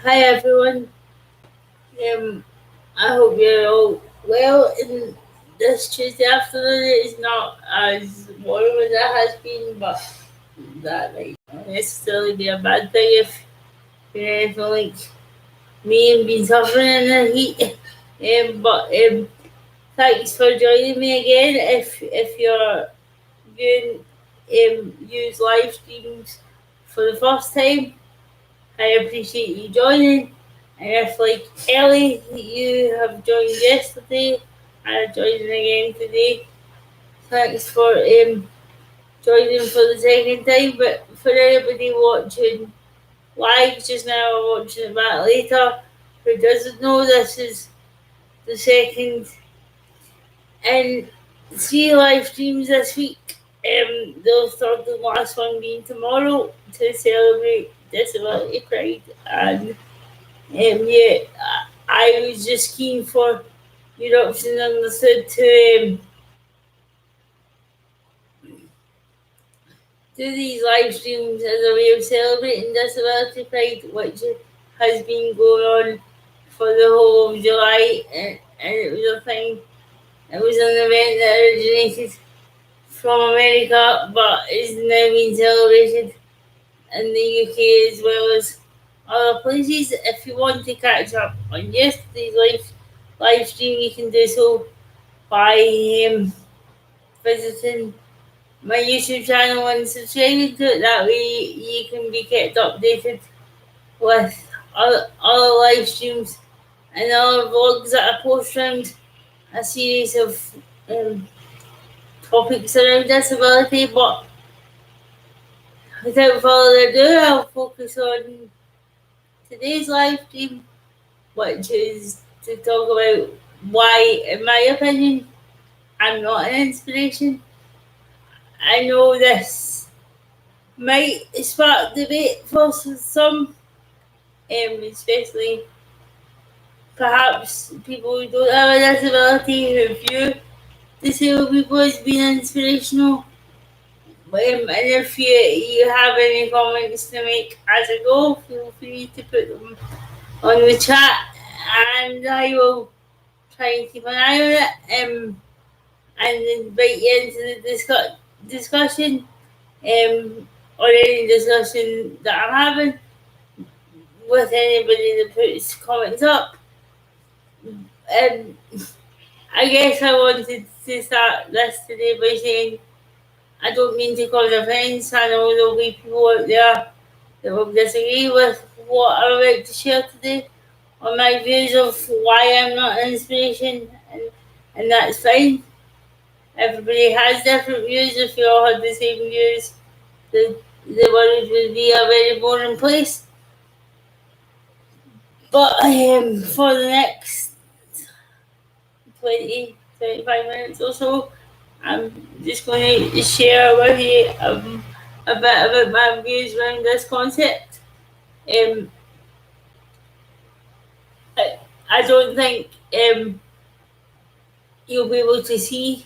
Hi everyone. I hope you're all well. In this Tuesday afternoon, it's not as warm as it has been, but that might not necessarily be a bad thing if you're anything like me and been suffering in the heat. But thanks for joining me again. If you're viewing use live streams for the first time, I appreciate you joining. And if, like Ellie, you have joined yesterday and are joining again today, thanks for joining for the second time. But for anybody watching live just now or watching it back later who doesn't know, this is the second in three live streams this week. The third and last one being tomorrow to celebrate Disability Pride and yeah, I was just keen for your option understood to do these live streams as a way of celebrating Disability Pride, which has been going on for the whole of July, and it was a thing. It was an event that originated from America, but is now being celebrated in the UK as well as other places. If you want to catch up on yesterday's live stream, you can do so by visiting my YouTube channel and subscribing to it. That way you can be kept updated with other live streams and other vlogs that I post around a series of um, topics around disability. But without further ado, I'll focus on today's live stream, which is to talk about why, in my opinion, I'm not an inspiration. I know this might spark debate for some, especially perhaps people who don't have a disability who view disabled people as being inspirational. And if you have any comments to make as I go, feel free to put them on the chat and I will try and keep an eye on it and invite you into the discussion or any discussion that I'm having with anybody that puts comments up. Um, I guess I wanted to start this today by saying I don't mean to cause offence. I know there'll be people out there that will disagree with what I'm about to share today on my views of why I'm not an inspiration, and that's fine. Everybody has different views. If we all had the same views, the world would be a very boring place. But for the next 20-25 minutes or so, I'm just going to share with you a bit about my views around this concept. Um, I don't think you'll be able to see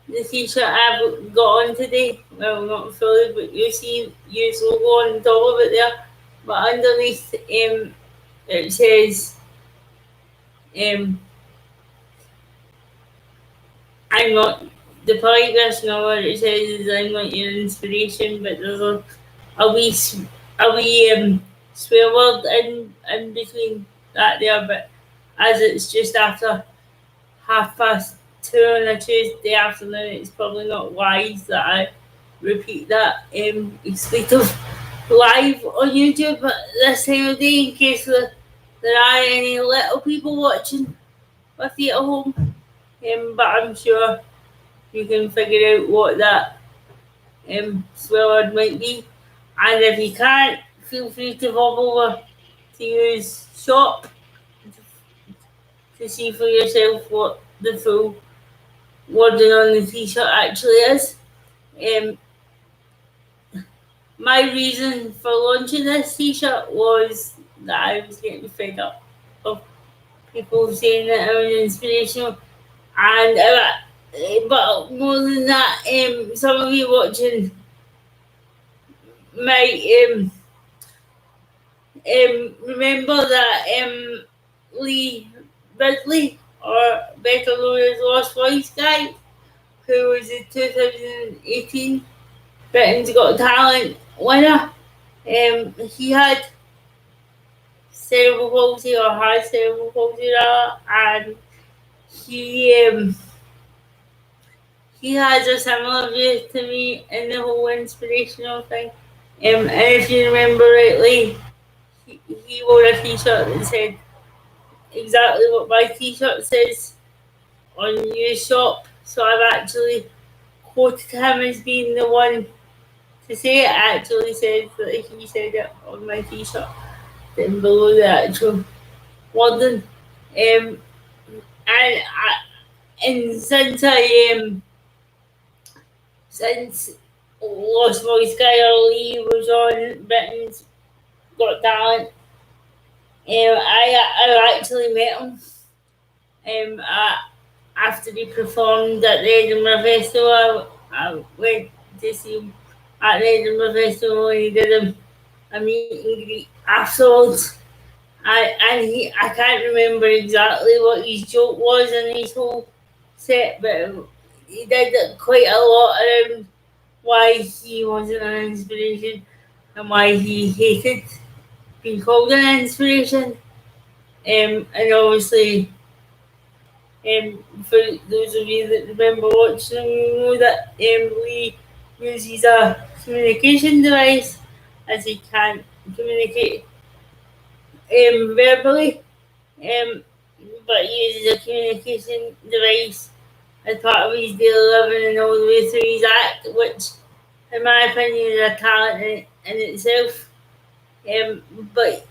the t-shirt I've got on today. Well, not fully, but you'll see use logo on top of it there. But underneath, it says, um, I'm not the polite version of what it says is I'm not your inspiration, but there's a wee swear word in between that there. But as it's just after 2:30 on a Tuesday afternoon, it's probably not wise that I repeat that expletive live on YouTube at this time of day in case there are any little people watching with you at home. But I'm sure you can figure out what that swear word might be. And if you can't, feel free to hop over to use shop to see for yourself what the full wording on the t-shirt actually is. Um, my reason for launching this t-shirt was that I was getting fed up of people saying that I was inspirational, and but more than that, some of you watching might remember that Lee Ridley, or better known as Lost Boys guy, who was the 2018 Britain's Got Talent winner. He had cerebral palsy, or has cerebral palsy rather, and he he has a similar view to me in the whole inspirational thing. And if you remember rightly, he wore a t-shirt that said exactly what my t-shirt says on News Shop. So I've actually quoted him as being the one to say it. Actually says that he said it on my t-shirt, then below the actual wording. And since Lost Boys Guy Lee was on Britain's Got Talent, I actually met him. After he performed at the Edinburgh Festival, I went to see him at the Edinburgh Festival, and he did a meet and greet afterwards. I can't remember exactly what his joke was in his whole set, but he did quite a lot around why he wasn't an inspiration and why he hated being called an inspiration. And obviously, for those of you that remember watching him, you know that Lee uses a communication device, as he can't communicate verbally, um, but he uses a communication device as part of his daily living and all the way through his act, which, in my opinion, is a talent in itself. But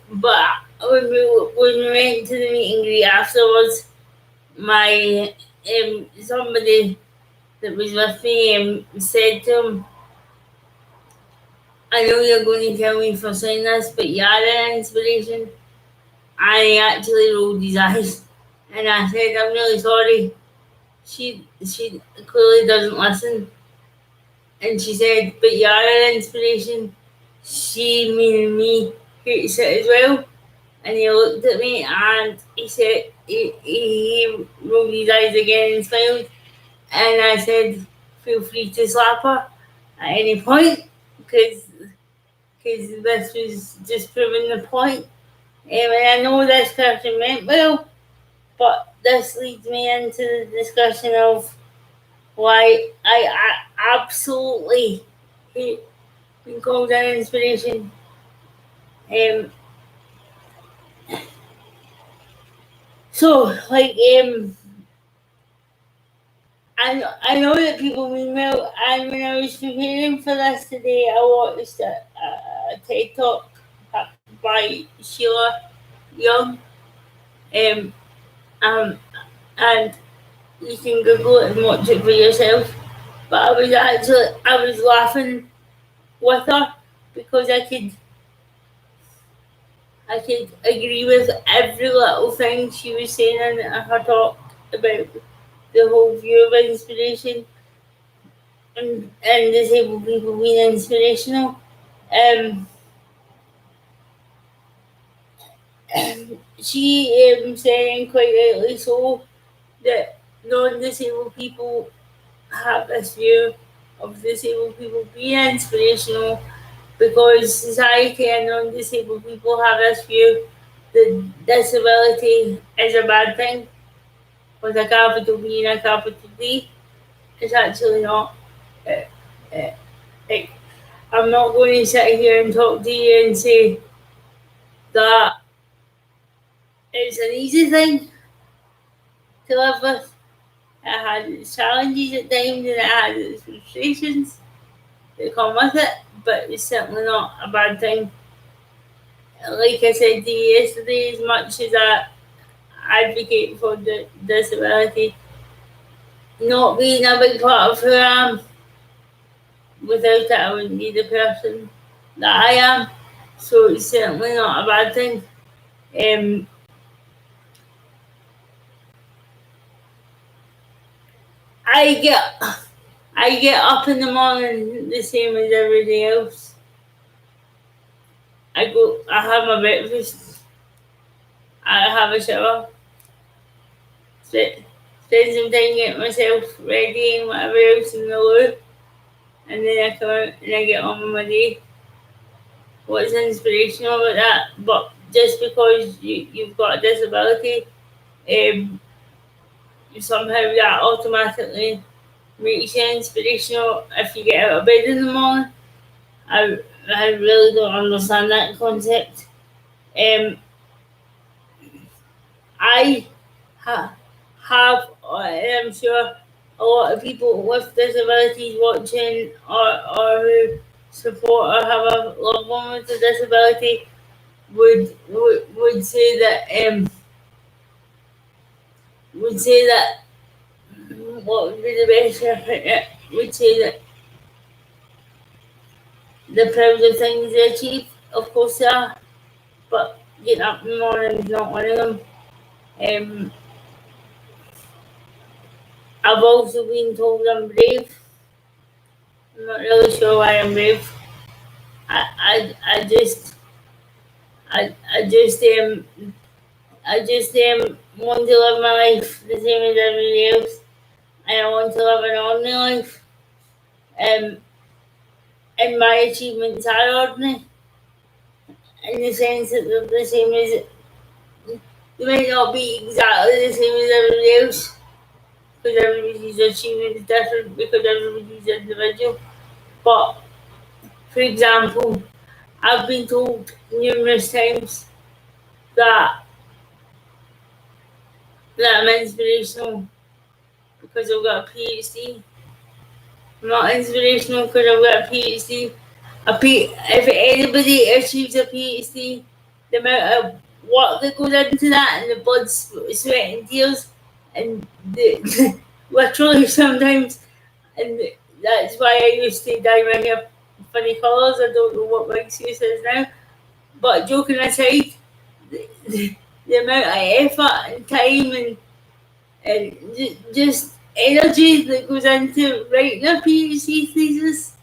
when we went to the meet and greet afterwards, my somebody that was with me said to him, "I know you're going to tell me for saying this, but you are an inspiration." And he actually rolled his eyes, and I said, "I'm really sorry. She clearly doesn't listen." And she said, "But you are an inspiration." She, meaning me, hates it as well. And he looked at me and he said, he rolled his eyes again and smiled. And I said, "Feel free to slap her at any point, because this was just proving the point." And I know this person meant well, but this leads me into the discussion of why I absolutely hate being called an inspiration. Um, so, like, I know that people mean well, and when I was preparing for this today, I watched a TED Talk by Sheila Young, um, um, and you can Google it and watch it for yourself. But I was laughing with her because I could agree with every little thing she was saying in her talk about the whole view of inspiration and disabled people being inspirational. Um, she saying quite rightly so that non-disabled people have this view of disabled people being inspirational because society and non-disabled people have this view that disability is a bad thing with a capital B and a capital D. It's actually not. Uh, uh, like, I'm not going to sit here and talk to you and say that it's an easy thing to live with. It has its challenges at times and it has its frustrations that come with it, but it's certainly not a bad thing. Like I said to you yesterday, as much as I advocate for the disability not being a big part of who I am, without it I wouldn't be the person that I am. So it's certainly not a bad thing. Um, I get I get up in the morning the same as everybody else. I have my breakfast, I have a shower, spend some time getting myself ready and whatever else in the loo, and then I come out and I get on with my day. What's inspirational about that? But just because you've got a disability, um, somehow that automatically makes you inspirational if you get out of bed in the morning. I, I really don't understand that concept. Um, I ha- have, I'm sure a lot of people with disabilities watching or who support or have a loved one with a disability would say that would say that what would be the best way to put it? Would say that the proud of things they achieve, of course they are, but getting up in the morning is not one of them. Um, I've also been told I'm brave. I'm not really sure why I'm brave. I just I just want to live my life the same as everybody else, and I want to live an ordinary life. Um, and my achievements are ordinary in the sense that they're the same as they might not be exactly the same as everybody else because everybody's achievement is different because everybody's individual. But for example, I've been told numerous times that I'm inspirational because I've got a PhD. I'm not inspirational because I've got a PhD. If anybody achieves a PhD, the amount of work that goes into that and the blood, sweat, and tears, and literally sometimes, and that's why I used to dye my hair funny colours. I don't know what my excuse is now. But joking aside, the amount of effort and time and just energy that goes into writing a PhD thesis,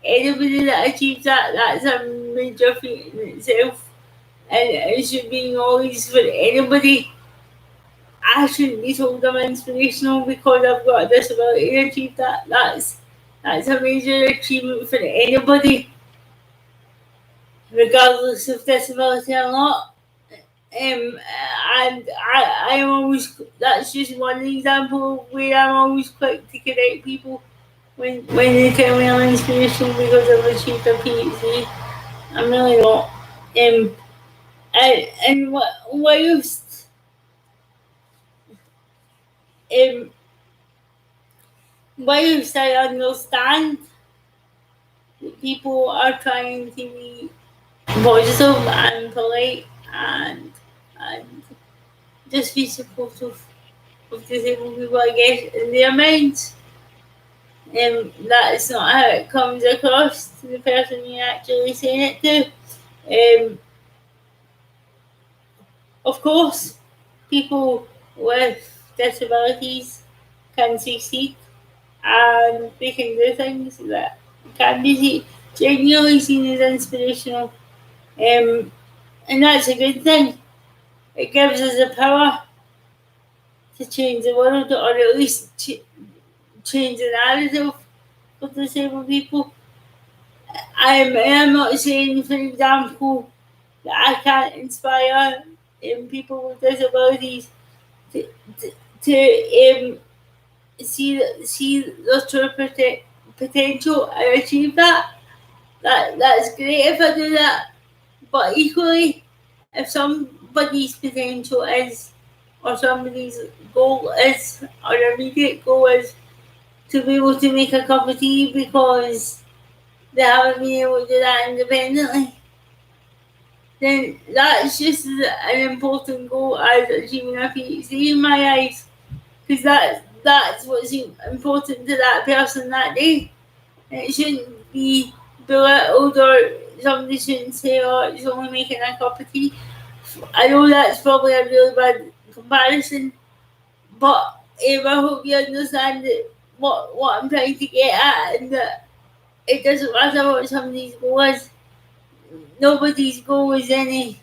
anybody that achieves that, that's a major feat in itself. And it should be acknowledged for anybody. I shouldn't be told I'm inspirational because I've got a disability to achieve that. That's a major achievement for anybody, regardless of disability or not. And I'm always, that's just one example where I'm always quick to correct people when they tell me I'm inspirational because I've achieved a PhD. I'm really not. And whilst um, whilst I understand that people are trying to be positive and polite and just be supportive of disabled people, I guess, in their minds, that is not how it comes across to the person you're actually saying it to. Of course, people with disabilities can succeed and they can do things that can be genuinely seen as inspirational. Um, and that's a good thing. It gives us the power to change the world or at least change the narrative for disabled people. I'm not saying, for example, that I can't inspire people with disabilities to, to see their true potential and achieve that. That's great if I do that. But equally, if somebody's potential is, or somebody's goal is, or immediate goal is to be able to make a cup of tea because they haven't been able to do that independently, then that's just an important goal as achieving a PhD in my eyes. Because that's what's important to that person that day. And it shouldn't be belittled or somebody shouldn't say, oh, it's only making a cup of tea. I know that's probably a really bad comparison, but I hope you understand that what I'm trying to get at and that it doesn't matter what somebody's goal is. nobody's goal is any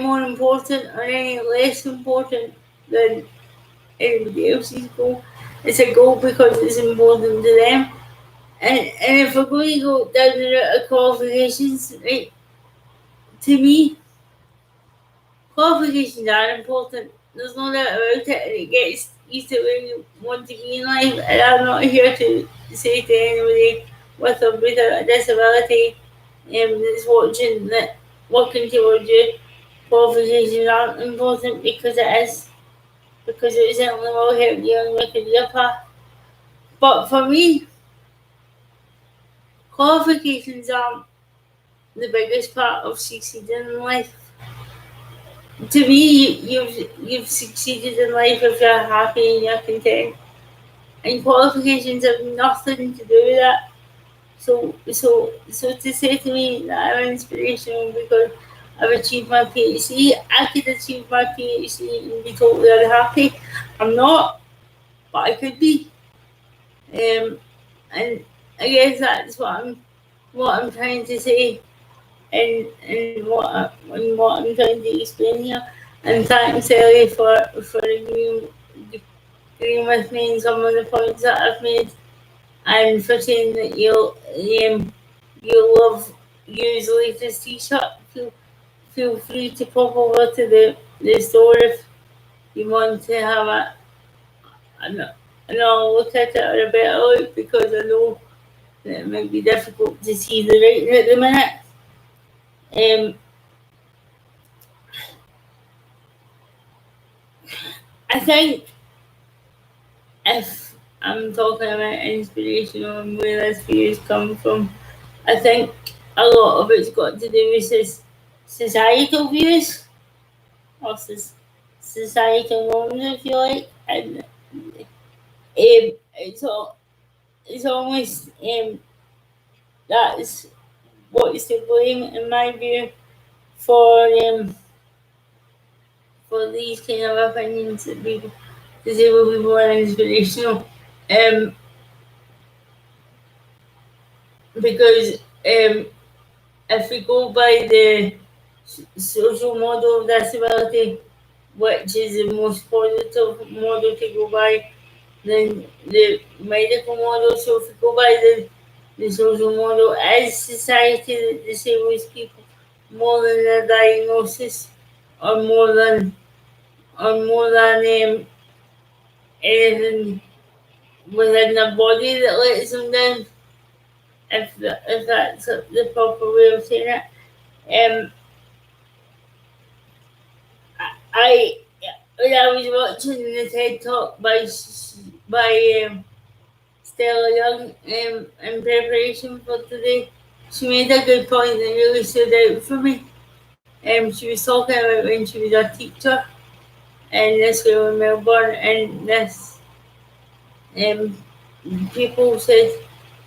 more important or any less important than anybody else's goal. It's a goal because it's important to them. And if we're going to go down the route of qualifications, right, to me, qualifications are important. There's no doubt about it, and it gets you to where you want to be in life. And I'm not here to say to anybody with or without a disability that's watching that working towards you, qualifications aren't important because it is, because it certainly will help you on your career path. But for me, qualifications aren't the biggest part of succeeding in life. To me, you've succeeded in life if you're happy and you're content. And qualifications have nothing to do with that. So to say to me that I'm inspirational because I've achieved my PhD, I could achieve my PhD and be totally unhappy. I'm not, but I could be. Um, and I guess that's what I'm trying to say, and what I'm trying to explain here. And thanks, Ellie, for agreeing with me in some of the points that I've made, and for saying that you love use the latest T-shirt. Feel free to pop over to the store if you want to have an, another look at it or a better look, because I know that it might be difficult to see the writing at the minute. Um, I think if I'm talking about inspirational and where this views come from, I think a lot of it's got to do with societal views or societal norms, if you like, and it's almost that's what is to blame in my view for for these kind of opinions that people disabled people are inspirational. Um, because if we go by the social model of disability, which is the most positive model to go by, then the medical model. So if we go by the social model, as society that disables people more than their diagnosis, or more than anything within their body that lets them down, if that's the proper way of saying it. Um, I when I was watching the TED talk by Stella Young in preparation for today, she made a good point that really stood out for me. She was talking about when she was a teacher in this school in Melbourne, and this um, people said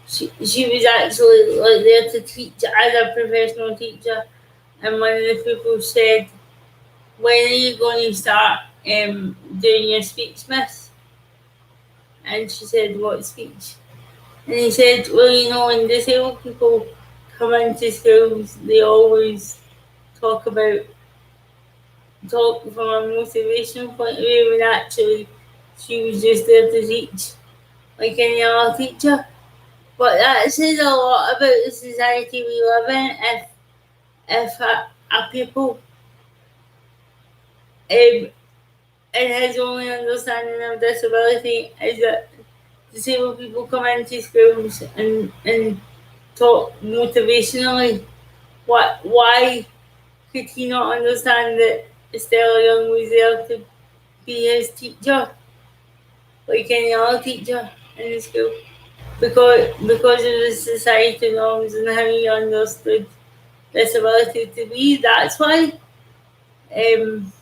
she was actually like there to teach as a professional teacher, and one of the people said, "When are you going to start doing your speech, miss?" And she said, "What speech?" And he said, "Well, when disabled people come into schools, they always talk about talk from a motivation point of view, and actually she was just there to teach like any other teacher." But that says a lot about the society we live in. If a people um, and his only understanding of disability is that disabled people come into schools and talk motivationally, why could he not understand that Stella Young was there to be his teacher, like any other teacher in the school? Because of the society norms and how he understood disability to be. That's why. Um,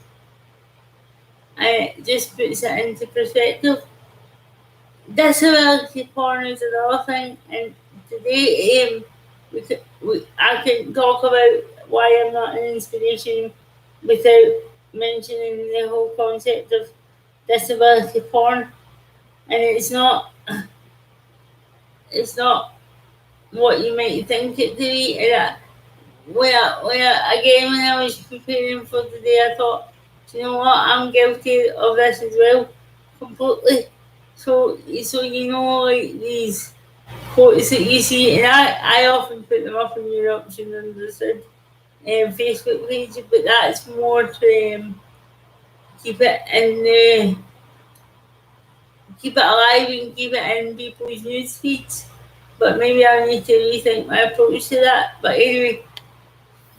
and it just puts it into perspective. Disability porn is another thing, and today I can talk about why I'm not an inspiration without mentioning the whole concept of disability porn. And it's not what you might think it to be. And again, when I was preparing for today, I thought, do you know what? I'm guilty of this as well, completely. So you know, like these quotes that you see, and I often put them up on your option understood Facebook page, but that's more to keep it in the keep it alive and keep it in people's news feeds. But maybe I need to rethink my approach to that. But anyway,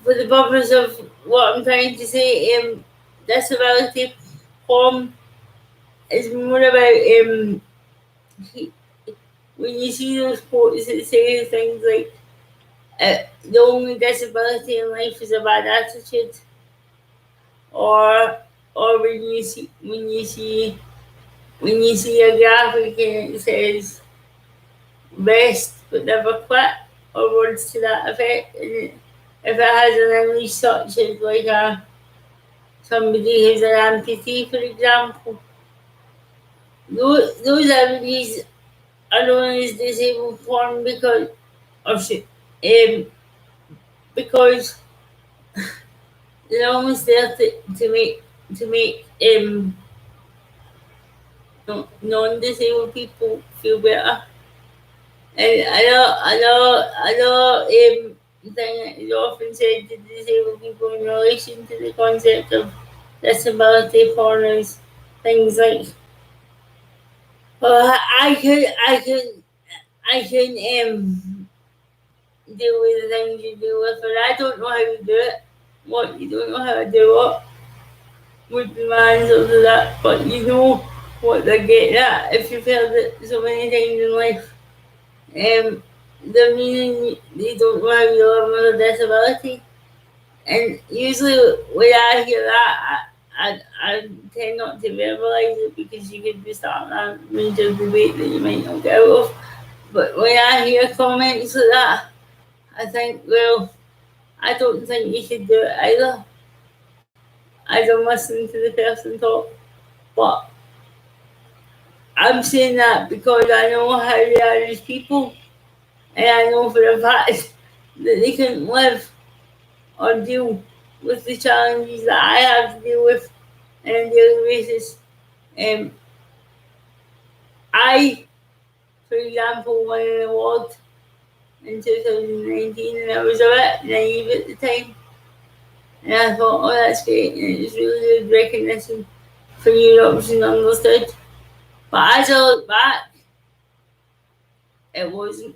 for the purpose of what I'm trying to say, disability form is more about when you see those quotes that say things like the only disability in life is a bad attitude, or when you see a graphic and it says rest but never quit, or words to that effect, and if it has an English such as like somebody who's an amputee, for example, those entities are known as disabled form um, because they're almost there to make non-disabled people feel better. And I know thing that is often said to disabled people in relation to the concept of disability corners, things like, well, I can deal with the things you deal with, but I don't know how to do it. What you don't know how to do what would be my answer to that, but you know what they're getting at if you've heard it so many times in life. Um, the meaning they don't know how to live with a disability. And usually when I hear that, I tend not to verbalise it because you could be starting a major debate that you might not get out of. But when I hear comments like that, I think, well, I don't think you should do it either. I don't listen to the person talk. But I'm saying that because I know how they are as people, and I know for a fact that they can live or deal with the challenges that I have to deal with on a daily basis. Um, I, for example, won an award in 2019, and I was a bit naive at the time, and I thought, oh, that's great, and it was really good recognition for Europe's and understood. But as I look back, it wasn't.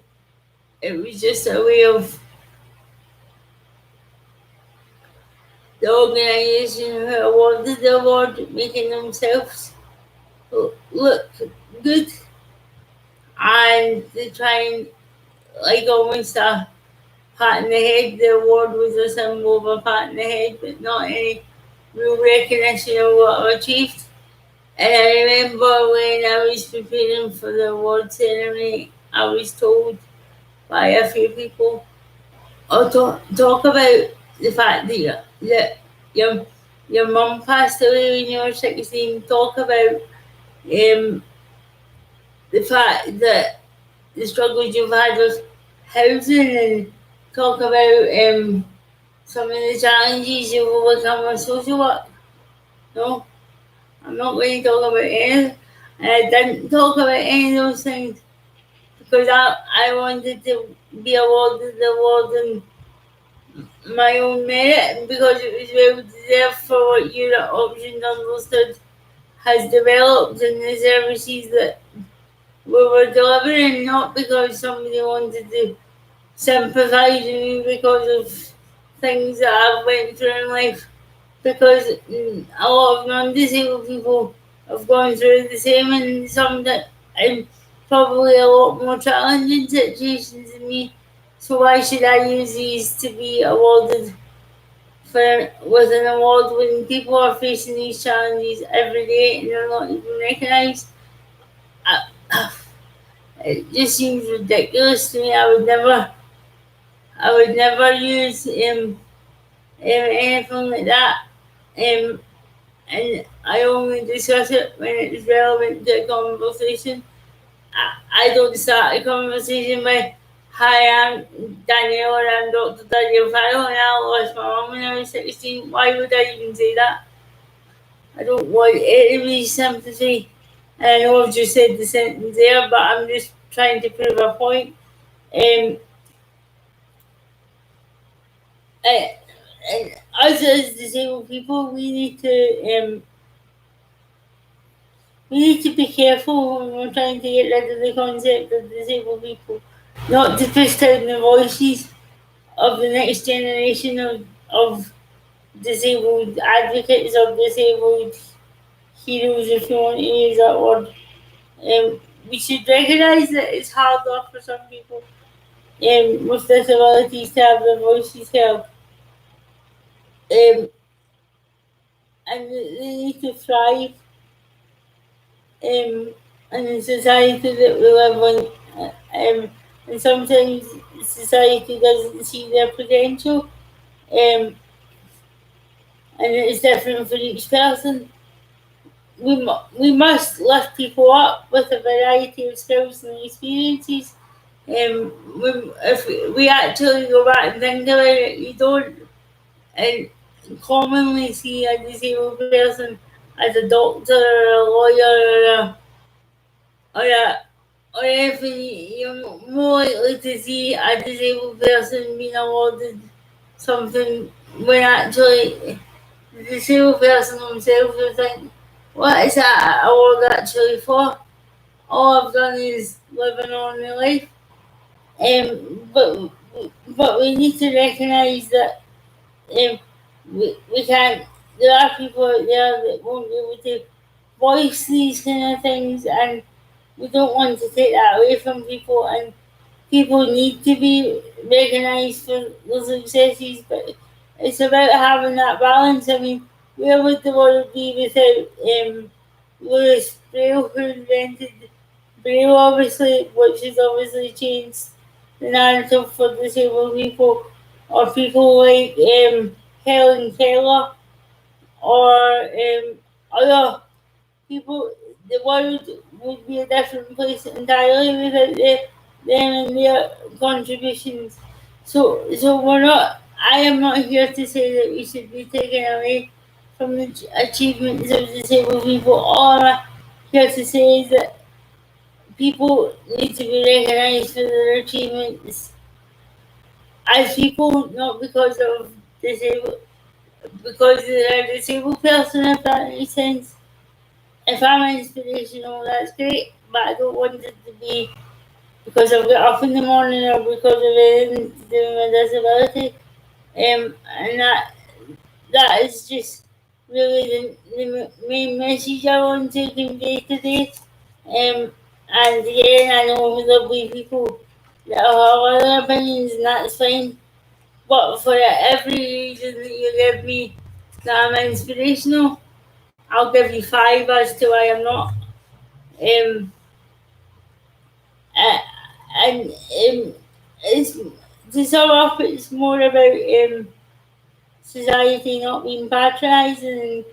It was just a way of the organisation who awarded the award making themselves look good, and they try and like almost a pat in the head. The award was a symbol of a pat in the head, but not any real recognition of what I've achieved. And I remember when I was preparing for the award ceremony, I was told by a few people, "Oh, talk about the fact that your your mum passed away when you were 16. Talk about um, the fact that the struggles you've had with housing, and talk about some of the challenges you've overcome with social work." No, I'm not going to talk about any, and I didn't talk about any of those things because I wanted to be awarded the award in my own merit, because it was well deserved for what Unit Options Understood has developed and the services that we were delivering, not because somebody wanted to sympathise with me because of things that I've went through in life. Because a lot of non-disabled people have gone through the same, and some that and probably a lot more challenging situations than me. So why should I use these to be awarded for with an award when people are facing these challenges every day and they're not even recognised? Uh, it just seems ridiculous to me. I would never use anything like that. Um, and I only discuss it when it's relevant to a conversation. I don't start a conversation by Hi, I'm Daniel, and I'm Dr. Daniel Farrell, and I lost my mum when I was 16. Why would I even say that? I don't want any sympathy. And I know I've just said the sentence there, but I'm just trying to prove a point. Um, I, us as disabled people, we need to be careful when we're trying to get rid of the concept of disabled people, not to push down the voices of the next generation of disabled advocates or disabled heroes, if you want to use that word. We should recognise that it's harder for some people with disabilities to have their voices heard, and they need to thrive in the society that we live in. And sometimes society doesn't see their potential, and it's different for each person. We must lift people up with a variety of skills and experiences. If we actually go back and think about it, you don't commonly see a disabled person as a doctor or a lawyer or a or anything. You're more likely to see a disabled person being awarded something when actually the disabled person themselves will think, what is that award actually for? All I've done is live an ordinary life. But we need to recognise that we can't. There are people out there that won't be able to voice these kind of things, and we don't want to take that away from people. And people need to be recognised for their successes, but it's about having that balance. I mean, where would the world be without Lewis Braille, who invented Braille, obviously, which has obviously changed the narrative for disabled people, or people like Helen Keller, or other people. The world would be a different place entirely without them and their contributions. So we're not. I am not here to say that we should be taken away from the achievements of disabled people. All I'm here to say is that people need to be recognised for their achievements as people, not because of disabled, because they're a disabled person. If that makes sense. If I'm inspirational, that's great, but I don't want it to be because I've got up in the morning or because of anything to do with my disability. And that is just really the main message I want to convey today. And again, I know there'll be people that have other opinions, and that's fine. But for every reason that you give me that I'm inspirational, I'll give you five as to why I'm not. Um, uh, and it's to sum up, it's more about society not being patronising and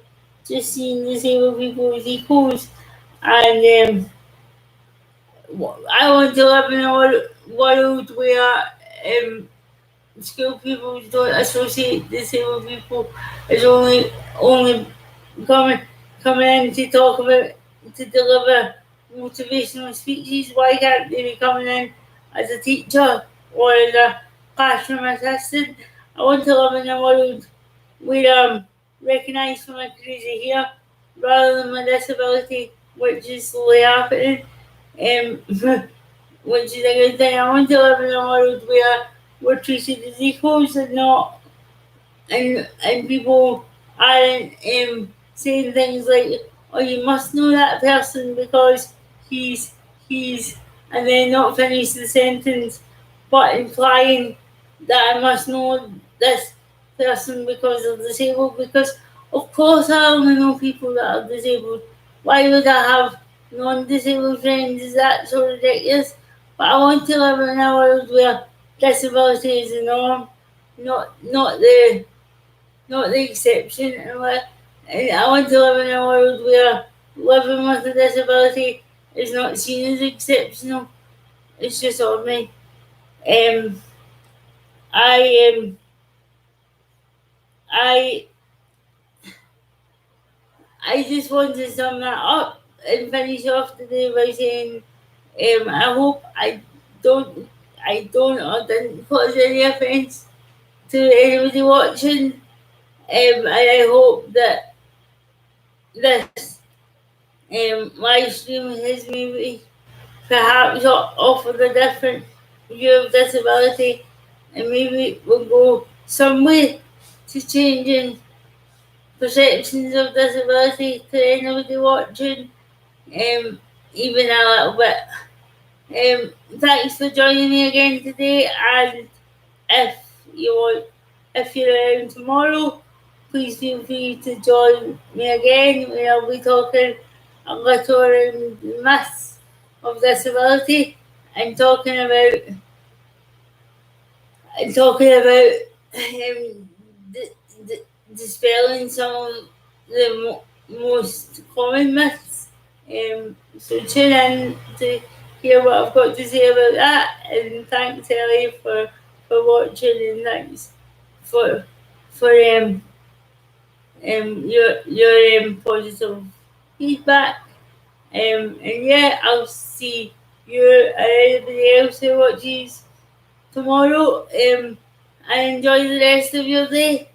just seeing disabled people as equals. And I want to live in a world where skilled people don't associate disabled people as only coming coming in to talk about to deliver motivational speeches. Why can't they be coming in as a teacher or as a classroom assistant? I want to live in a world where I'm recognised for my crazy hair rather than my disability, which is slowly happening. Um, which is a good thing. I want to live in a world where we're treated as equals and not and people aren't saying things like, "Oh, you must know that person because he's he's," and then not finish the sentence, but implying that I must know this person because they're disabled. Because of course I only know people that are disabled. Why would I have non-disabled friends? Is that so ridiculous? But I want to live in a world where disability is the norm, not the exception. And I want to live in a world where living with a disability is not seen as exceptional. It's just ordinary. Um, I I I just want to sum that up and finish off today by saying, I hope don't don't or didn't cause any offence to anybody watching. And I hope that this live stream has maybe perhaps offered a different view of disability, and maybe will go some way to changing perceptions of disability to anybody watching, even a little bit. Thanks for joining me again today, and if you want, if you're around tomorrow, please feel free to join me again when I'll be talking a little around the myths of disability and talking about d- dispelling some of the most common myths. So tune in to hear what I've got to say about that. And thanks, Ellie, for watching, and thanks for for your positive feedback. And yeah, I'll see you and anybody else who watches tomorrow. And enjoy the rest of your day.